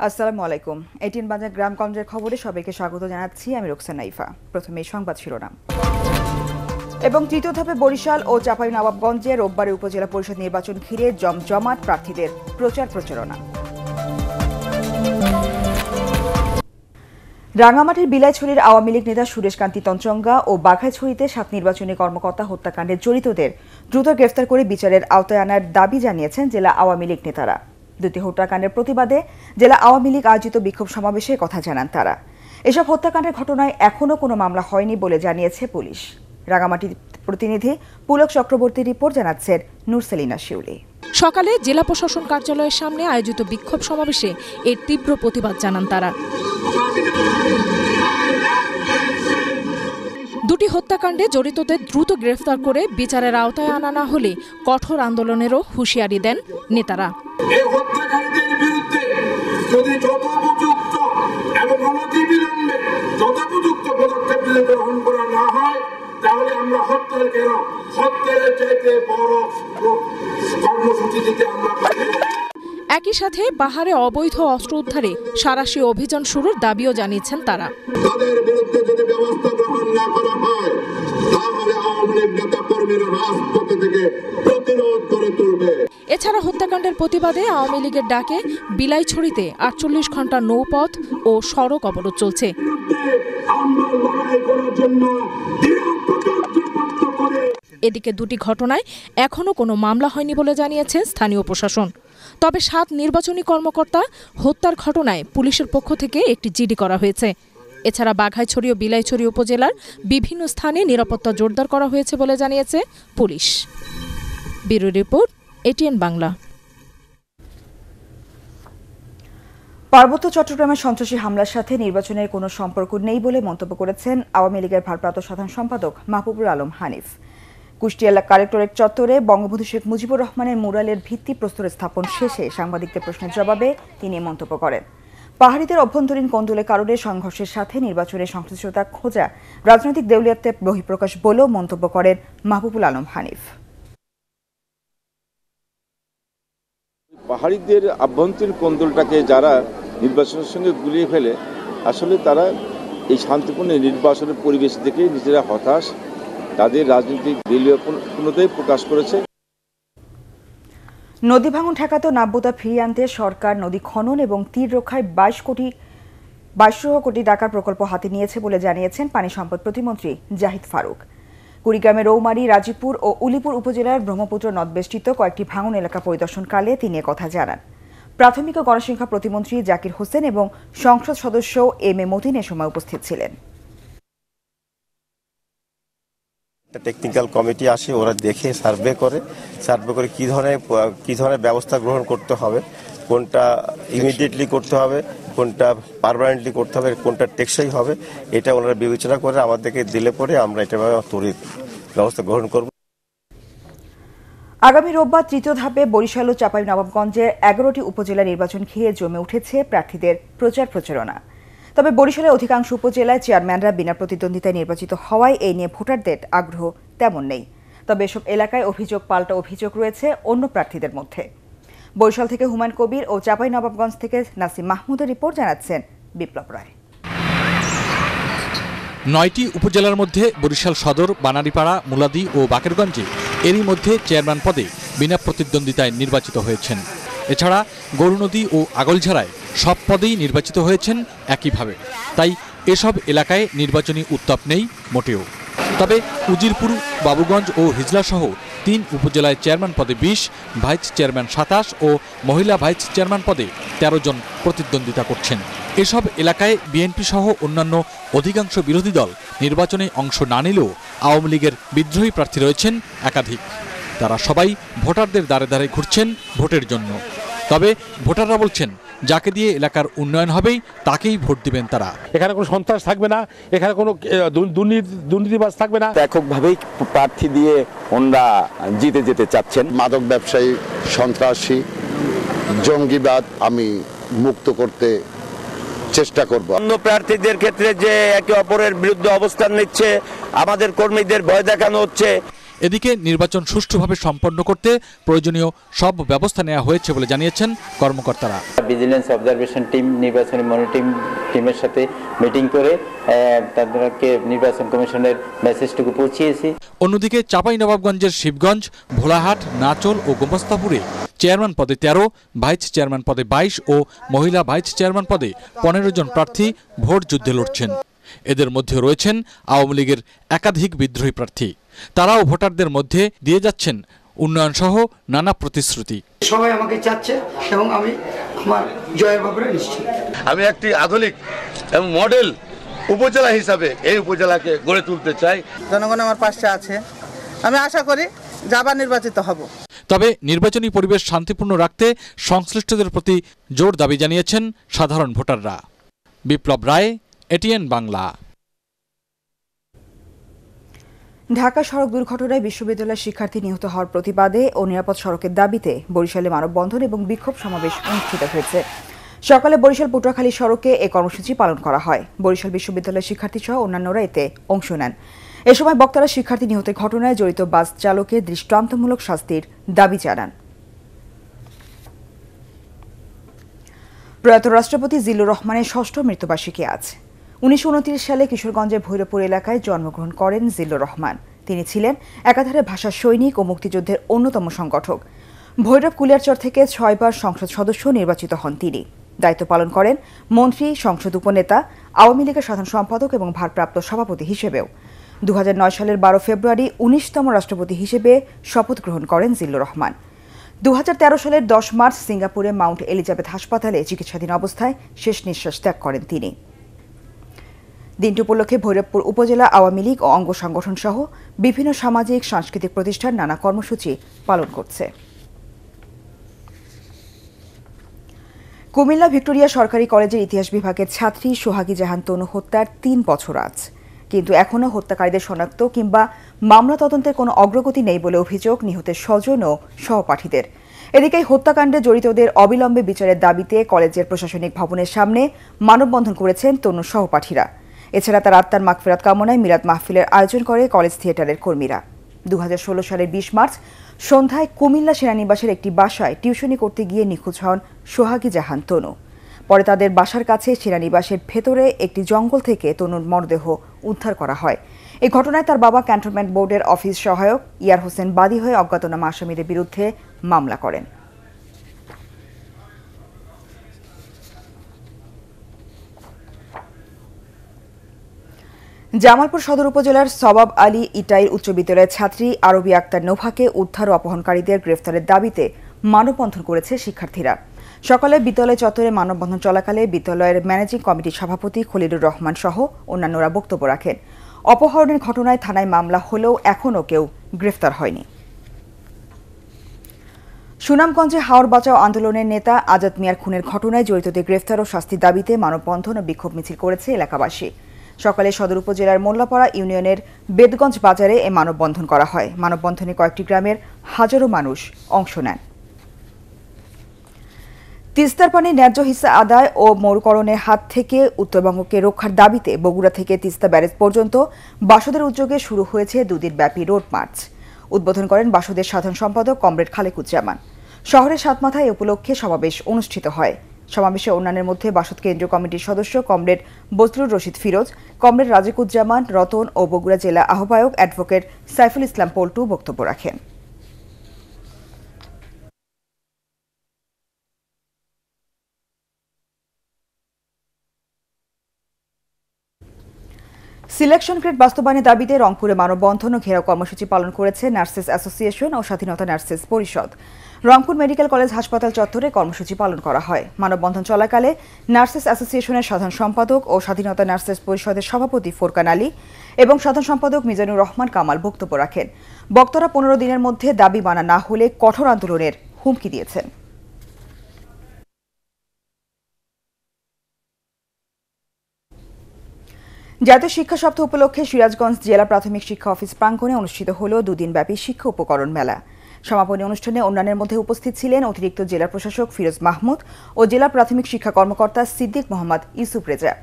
আসসালামু আলাইকুম। এটিএন বাজার গ্রামগঞ্জের খবরে সবাইকে স্বাগত জানাচ্ছি। আমি রোকসানা নাইফা। প্রথমে সংবাদ শিরোনাম। এবং তৃতীয় ধাপে বরিশাল ও চাঁপাইনবাবগঞ্জে রোববারে উপজেলা পরিষদ নির্বাচন ঘিরে জমজমাট প্রার্থীদের প্রচারণা। রাঙামাটির বিলাইছড়ির আওয়ামী লীগ নেতা সুরেশ কান্তি তঞ্চঙ্গা ও বাঘাইছড়িতে 7 নির্বাচনী কর্মকর্তা হত্যাকাণ্ডে জড়িতদের দ্রুত গ্রেফতার করে বিচারের আওতায় আনার দাবি জানিয়েছেন জেলা আওয়ামী লীগ নেতারা। দুটি হত্যাকাণ্ডের প্রতিবাদে জেলা আওয়ামী লীগ আয়োজিত বিক্ষোভ সমাবেশে কথা জানান তারা। এসব হত্যাকাণ্ডের ঘটনায় এখনও কোনো মামলা হয়নি বলে জানিয়েছে পুলিশ। রাঙামাটি প্রতিনিধি পুলক চক্রবর্তীর রিপোর্ট জানাচ্ছেন নুরসেলিনা শিউলি। সকালে জেলা প্রশাসন কার্যালয়ের সামনে আয়োজিত বিক্ষোভ সমাবেশে এর তীব্র প্রতিবাদ জানান তারা। দুটি হত্যাকাণ্ডে জড়িতদের দ্রুত গ্রেফতার করে বিচারের আওতায় আনা না হলে কঠোর আন্দোলনেরও হুঁশিয়ারি দেন নেতারা। একই সাথে পাহাড়ে অবৈধ অস্ত্র উদ্ধারে সাঁড়াশি অভিযান শুরুর দাবিও জানিয়েছেন তারা। এছাড়া হত্যাকাণ্ডের প্রতিবাদে আওয়ামী লীগের ডাকে বিলাইছড়িতে 48 ঘণ্টা নৌপথ ও সড়ক অবরোধ চলছে। এদিকে দুটি ঘটনায় এখনও কোনো মামলা হয়নি বলে জানিয়েছে স্থানীয় প্রশাসন। তবে 7 নির্বাচনী কর্মকর্তা হত্যার ঘটনায় পুলিশের পক্ষ থেকে একটি জিডি করা হয়েছে। এছাড়া বাঘাইছড়ি ও বিলাইছড়ি উপজেলার বিভিন্ন স্থানে নিরাপত্তা জোরদার করা হয়েছে বলে জানিয়েছে police. Bureau report, ATN Bangla. পার্বত্য চট্টগ্রামের সন্ত্রাসী হামলার সাথে নির্বাচনের কোনো সম্পর্ক নেই বলে মন্তব্য করেছেন আওয়ামী লীগের ভারপ্রাপ্ত সাধারণ সম্পাদক মাহবুবুল আলম হানিফ। কুষ্টিয়া কালেক্টরেট চত্বরে বঙ্গবন্ধু শেখ মুজিবুর রহমানের মুরালের ভিত্তিপ্রস্তর স্থাপন শেষে সাংবাদিকদের প্রশ্নের জবাবে তিনি মন্তব্য করেন, পাহাড়িদের অভ্যন্তরীণ কোন্দলের কারণে সংঘর্ষের সাথে নির্বাচনের সংশ্লিষ্টতা খোঁজা রাজনৈতিক দেউলিয়াত্বের বহিঃপ্রকাশ বলেও মন্তব্য করেন মাহবুবুল আলম হানিফ। পাহাড়িদের আভ্যন্তরীণ কোন্দলটাকে যারা নির্বাচনের সঙ্গে গুলিয়ে ফেলে, আসলে তারা এই শান্তিপূর্ণ নির্বাচনের পরিবেশ থেকে নিজেরা হতাশ, তাদের রাজনৈতিক দলীয়পূর্ণতাই প্রকাশ করেছে। নদী ভাঙন ঠেকাতে নাব্যতা ফিরিয়ে আনতে সরকার নদী খনন এবং তীর রক্ষায় 22 কোটি টাকার প্রকল্প হাতে নিয়েছে বলে জানিয়েছেন পানি সম্পদ প্রতিমন্ত্রী জাহিদ ফারুক। কুড়িগ্রামের রৌমারী, রাজীবপুর ও উলিপুর উপজেলার ব্রহ্মপুত্র নদবেষ্টিত কয়েকটি ভাঙন এলাকা পরিদর্শনকালে তিনি কথা জানান। প্রাথমিক ও গণশিক্ষা প্রতিমন্ত্রী জাকির হোসেন এবং সংসদ সদস্য এম এ মতিন এ সময় উপস্থিত ছিলেন। টেকনিক্যাল কমিটি আসে, ওরা দেখে সার্ভে করে কি ধরনের ব্যবস্থা গ্রহণ করতে হবে, কোনটা ইমিডিয়েটলি করতে হবে, কোনটা পার্মানেন্টলি করতে হবে, কোনটা টেকসই হবে, এটা ওনারা বিবেচনা করে আমাদেরকে দিলে পরে আমরা এটা তড়িৎ ব্যবস্থা গ্রহণ করব। আগামী রোববার তৃতীয় ধাপে বরিশাল ও চাঁপাইনবাবগঞ্জের 11টি উপজেলা নির্বাচন ঘিরে জমে উঠেছে প্রার্থীদের প্রচারণা। তবে বরিশালের অধিকাংশ উপজেলায় চেয়ারম্যানরা বিনা প্রতিদ্বন্দ্বিতায় নির্বাচিত হওয়ায় এই নিয়ে ভোটারদের আগ্রহ তেমন নেই। তবে এসব এলাকায় অভিযোগ পাল্টা অভিযোগ রয়েছে অন্য প্রার্থীদের মধ্যে। বরিশাল থেকে হুমায়ুন কবির ও চাঁপাইনবাবগঞ্জ থেকে নাসিম মাহমুদের রিপোর্ট জানাচ্ছেন বিপ্লব রায়। 9টি উপজেলার মধ্যে বরিশাল সদর, বানারীপাড়া, মুলাদি ও বাকেরগঞ্জে এরই মধ্যে চেয়ারম্যান পদে বিনা প্রতিদ্বন্দ্বিতায় নির্বাচিত হয়েছেন। এছাড়া গরুনদী ও আগলঝাড়ায় সব পদেই নির্বাচিত হয়েছেন একইভাবে। তাই এসব এলাকায় নির্বাচনী উত্তাপ নেই মোটেও। তবে উজিরপুর, বাবুগঞ্জ ও হিজলাসহ 3 উপজেলায় চেয়ারম্যান পদে 20, ভাইস চেয়ারম্যান 27 ও মহিলা ভাইস চেয়ারম্যান পদে 13 জন প্রতিদ্বন্দ্বিতা করছেন। এসব এলাকায় বিএনপি সহ অন্যান্য অধিকাংশ বিরোধী দল নির্বাচনে অংশ না নিলেও আওয়ামী লীগের বিদ্রোহী প্রার্থী রয়েছেন একাধিক। তারা সবাই ভোটারদের দ্বারে দ্বারে ঘুরছেন ভোটের জন্য। তবে ভোটাররা বলছেন, যাকে দিয়ে এলাকার উন্নয়ন হবেই তাকেই ভোট দিবেন তারা। এখানে কোনো সন্ত্রাস থাকবে না, এখানে কোনো দুর্নীতিবাজ থাকবে না। এককভাবেই প্রার্থী দিয়ে ওনারা জিতে যেতে চাচ্ছেন। মাদক ব্যবসায়ী, সন্ত্রাসী, জঙ্গিবাদ আমি মুক্ত করতে চেষ্টা করব। অন্য প্রার্থীদের ক্ষেত্রে যে একে অপরের বিরুদ্ধে অবস্থান নিচ্ছে, আমাদের কর্মীদের ভয় দেখানো হচ্ছে। এদিকে নির্বাচন সুষ্ঠুভাবে সম্পন্ন করতে প্রয়োজনীয় সব ব্যবস্থা নেওয়া হয়েছে বলে জানিয়েছেন কর্মকর্তারা। ভিজিলেন্স অবজারভেশন টিম, নির্বাচনী মনিটরিং টিমের সাথে মিটিং করে তাদেরকে নির্বাচন কমিশনের মেসেজটুকু পৌঁছিয়েছি। অন্যদিকে চাঁপাইনবাবগঞ্জের শিবগঞ্জ, ভোলাহাট, নাচল ও গোমস্তাপুরে চেয়ারম্যান পদে 13, ভাইস চেয়ারম্যান পদে 22 ও মহিলা ভাইস চেয়ারম্যান পদে 15 জন প্রার্থী ভোট যুদ্ধে লড়ছেন। এদের মধ্যে রয়েছেন আওয়ামী লীগের একাধিক বিদ্রোহী প্রার্থী। তারাও ভোটারদের মধ্যে দিয়ে যাচ্ছেন উন্নয়ন সহ নানা প্রতিশ্রুতি। সবাই আমাকে চাচ্ছে এবং আমি আমার জয়ের ব্যাপারে নিশ্চিত। আমি একটি আধুনিক এবং মডেল উপজেলা হিসাবে এই উপজেলাকে গড়ে তুলতে চাই। জনগণ আমার পাশে আছে, আমি আশা করি যাবার নির্বাচিত হব। তবে নির্বাচনী পরিবেশ শান্তিপূর্ণ রাখতে সংশ্লিষ্টদের প্রতি জোর দাবি জানিয়েছেন সাধারণ ভোটাররা। বিপ্লব রায়, এটিএন বাংলা। ঢাকা সড়ক দুর্ঘটনায় বিশ্ববিদ্যালয়ের শিক্ষার্থী নিহত হওয়ার প্রতিবাদে ও নিরাপদ সড়কের দাবিতে বরিশালে মানববন্ধন এবং বিক্ষোভ সমাবেশ অনুষ্ঠিত হয়েছে। সকালে বরিশাল পটুয়াখালী সড়কে এ কর্মসূচি পালন করা হয়। বরিশাল বিশ্ববিদ্যালয়ের শিক্ষার্থী সহ অন্যান্যরা এতে অংশ নেন। এ সময় বক্তারা শিক্ষার্থী নিহতের ঘটনায় জড়িত বাস চালকের দৃষ্টান্তমূলক শাস্তির দাবি জানান। প্রয়াত রাষ্ট্রপতি জিল্লুর রহমানের 6ষ্ঠ মৃত্যুবার্ষিকী আজ। 1929 সালে কিশোরগঞ্জের ভৈরবপুর এলাকায় জন্মগ্রহণ করেন জিল্লুর রহমান। তিনি ছিলেন একাধারে ভাষা সৈনিক ও মুক্তিযুদ্ধের অন্যতম সংগঠক। ভৈরব কুলিয়ারচর থেকে 6 বার সংসদ সদস্য নির্বাচিত হন তিনি। দায়িত্ব পালন করেন মন্ত্রী, সংসদ উপনেতা, আওয়ামী লীগের সাধারণ সম্পাদক এবং ভারপ্রাপ্ত সভাপতি হিসেবেও। 2009 সালের 12 ফেব্রুয়ারি 19তম রাষ্ট্রপতি হিসেবে শপথ গ্রহণ করেন জিল্লুর রহমান। 2013 সালের 10 মার্চ সিঙ্গাপুরে মাউন্ট এলিজাবেথ হাসপাতালে চিকিৎসাধীন অবস্থায় শেষ নিঃশ্বাস ত্যাগ করেন তিনি। দিনটি উপলক্ষে ভৈরবপুর উপজেলা আওয়ামী লীগ ও অঙ্গ সংগঠন সহ বিভিন্ন সামাজিক সাংস্কৃতিক প্রতিষ্ঠান নানা কর্মসূচি পালন করছে। কুমিল্লা ভিক্টোরিয়া সরকারি কলেজের ইতিহাস বিভাগের ছাত্রী সোহাগী জাহান তনু হত্যার 3 বছর আজ, কিন্তু এখনও হত্যাকারীদের শনাক্ত কিংবা মামলা তদন্তের কোনো অগ্রগতি নেই বলে অভিযোগ নিহতের স্বজন ও সহপাঠীদের। এদিকে হত্যাকাণ্ডে জড়িতদের অবিলম্বে বিচারের দাবিতে কলেজের প্রশাসনিক ভবনের সামনে মানববন্ধন করেছেন তনুর সহপাঠীরা। এছাড়া তার আত্মার মাগফিরাত কামনায় মিলাদ মাহফিলের আয়োজন করে কলেজ থিয়েটারের কর্মীরা। 2016 সালের 20 মার্চ সন্ধ্যায় কুমিল্লা সেনানিবাসের একটি বাসায় টিউশনি করতে গিয়ে নিখোঁজ হন সোহাগী জাহান তনু। পরে তাদের বাসার কাছে সেনানিবাসের ভেতরে একটি জঙ্গল থেকে তনুর মরদেহ উদ্ধার করা হয়। এই ঘটনায় তার বাবা ক্যান্টনমেন্ট বোর্ডের অফিস সহায়ক ইয়ার হোসেন বাদী হয়ে অজ্ঞাতনামা আসামিদের বিরুদ্ধে মামলা করেন। জামালপুর সদর উপজেলার সবাব আলী ইটাইর উচ্চ বিদ্যালয়ের ছাত্রী আরবি আক্তার নোভাকে উদ্ধার ও অপহরণকারীদের গ্রেফতারের দাবিতে মানববন্ধন করেছে শিক্ষার্থীরা। সকালে বিদ্যালয় চত্বরে মানববন্ধন চলাকালে বিদ্যালয়ের ম্যানেজিং কমিটির সভাপতি খলিলুর রহমান সহ অন্যান্যরা বক্তব্য রাখেন। অপহরণের ঘটনায় থানায় মামলা হলেও এখনও কেউ গ্রেফতার হয়নি। সুনামগঞ্জে হাওর বাঁচাও আন্দোলনের নেতা আজাদ মিয়ার খুনের ঘটনায় জড়িতদের গ্রেফতার ও শাস্তির দাবিতে মানববন্ধন ও বিক্ষোভ মিছিল করেছে এলাকাবাসী। সকালে সদর উপজেলার মোল্লাপাড়া ইউনিয়নের বেদগঞ্জ বাজারে এ মানববন্ধন করা হয়। মানববন্ধনে কয়েকটি গ্রামের হাজারো মানুষ অংশ নেন। তিস্তার পানি ন্যায্য হিস্সা আদায় ও মরুকরণের হাত থেকে উত্তরবঙ্গকে রক্ষার দাবিতে বগুড়া থেকে তিস্তা ব্যারেজ পর্যন্ত বাসদের উদ্যোগে শুরু হয়েছে 2 দিনব্যাপী রোড মার্চ। উদ্বোধন করেন বাসদের সাধারণ সম্পাদক কমরেড খালেকুজ্জামান। শহরের সাতমাথায় এ উপলক্ষে সমাবেশ অনুষ্ঠিত হয়। সমাবেশে অন্যান্যের মধ্যে বাসদ কেন্দ্রীয় কমিটির সদস্য কমরেড বজলুর রশিদ ফিরোজ, কমরেড রাজিকুজ্জামান রতন ও বগুড়া জেলা আহ্বায়ক অ্যাডভোকেট সাইফুল ইসলাম পল্টু বক্তব্য রাখেন। সিলেকশন গ্রেড বাস্তবায়নের দাবিতে রংপুরে মানববন্ধন ও ঘেরাও কর্মসূচি পালন করেছে নার্সেস অ্যাসোসিয়েশন ও স্বাধীনতা নার্সেস পরিষদ। রংপুর মেডিকেল কলেজ হাসপাতাল চত্বরে কর্মসূচি পালন করা হয়। মানববন্ধন চলাকালে নার্সেস অ্যাসোসিয়েশনের সাধারণ সম্পাদক ও স্বাধীনতা নার্সেস পরিষদের সভাপতি ফোরকান আলী এবং সাধারণ সম্পাদক মিজানুর রহমান কামাল বক্তব্য রাখেন। বক্তারা 15 দিনের মধ্যে দাবি মানা না হলে কঠোর আন্দোলনের হুমকি দিয়েছেন। জাতীয় শিক্ষা সপ্তাহ উপলক্ষে সিরাজগঞ্জ জেলা প্রাথমিক শিক্ষা অফিস প্রাঙ্গণে অনুষ্ঠিত হল 2 দিনব্যাপী শিক্ষা উপকরণ মেলা। সমাপনী অনুষ্ঠানে অন্যান্যের মধ্যে উপস্থিত ছিলেন অতিরিক্ত জেলা প্রশাসক ফিরোজ মাহমুদ ও জেলা প্রাথমিক শিক্ষা কর্মকর্তা সিদ্দিক মোহাম্মদ ইউসুফ রেজা।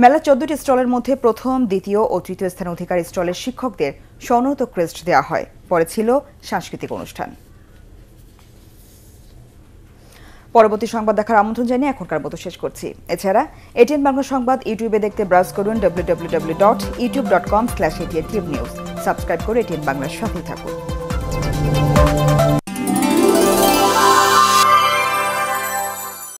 মেলা 14টি স্টলের মধ্যে প্রথম, দ্বিতীয় ও তৃতীয় স্থান অধিকারী স্টলের শিক্ষকদের স্বর্ণত ক্রেস্ট দেওয়া হয়। পরে ছিল সাংস্কৃতিক অনুষ্ঠান। পরবর্তী সংবাদ দেখার আমন্ত্রণ জানিয়ে এখনকার মতো শেষ করছি। এছাড়া এটিএন বাংলা সংবাদ ইউটিউবে দেখতে ব্রাউজ করুন www.youtube.com/ATN News। সাবস্ক্রাইব করে এটিএন বাংলার সাথেই থাকুন।